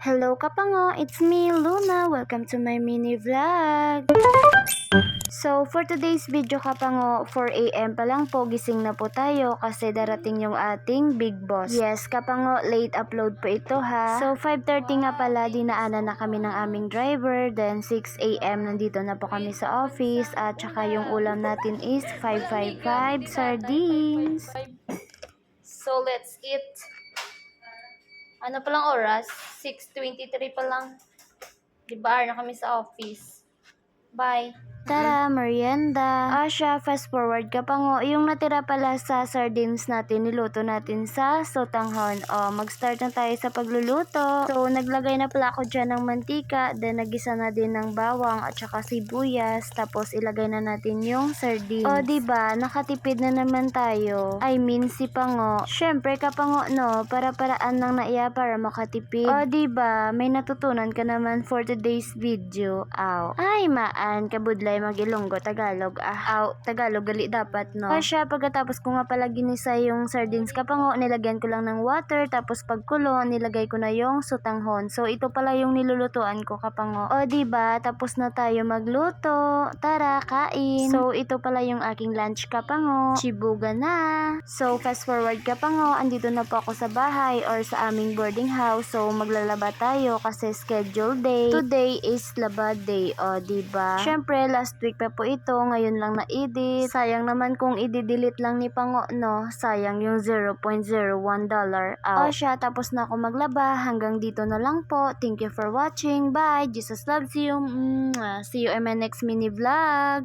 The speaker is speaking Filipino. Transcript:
Hello Kapango, it's me Luna. Welcome to my mini vlog. So for today's video Kapango, 4 AM pa lang po gising na po tayo kasi darating yung ating big boss. Yes Kapango, late upload po ito ha. So 5:30 nga pala dinaanan na kami ng aming driver, then 6 AM nandito na po kami sa office at saka yung ulam natin is 555 sardines. So let's eat. Ano pa lang oras? 6:23 pa lang. Diba, na kami sa office. Bye. Tara, merienda. Asya, fast forward ka pa ngo. Yung natira pala sa sardines natin, niluto natin sa sotanghon. O, mag-start na tayo sa pagluluto. So, naglagay na pala ako dyan ng mantika. Then, nagisa na din ng bawang at saka sibuyas. Tapos, ilagay na natin yung sardines. O, diba, nakatipid na naman tayo. I mean, si Pango. Syempre, kapango, no? Para-paraan lang na iya para makatipid. O, diba, may natutunan ka naman for today's video. Aw. Ay, maan, kabudlay mag-Ilonggo, Tagalog. Aw, Tagalog, gali dapat, no? Kasi pagkatapos ko nga pala ginisa yung sardines kapango, nilagyan ko lang ng water, tapos pagkulo, nilagay ko na yung sotanghon. So, ito pala yung nilulutuan ko kapango. O, diba, tapos na tayo magluto. Tara, kain. So, ito pala yung aking lunch kapango. Chibuga na. So, fast forward kapango, andito na po ako sa bahay or sa aming boarding house. So, maglalaba tayo kasi schedule day. Today is laba day. O, diba? Syempre, last week pa po ito. Ngayon lang na-edit. Sayang naman kung i-delete lang ni Pango, no? Sayang yung $0.01. O siya, tapos na ako maglaba. Hanggang dito na lang po. Thank you for watching. Bye! Jesus loves you. See you in my next mini vlog.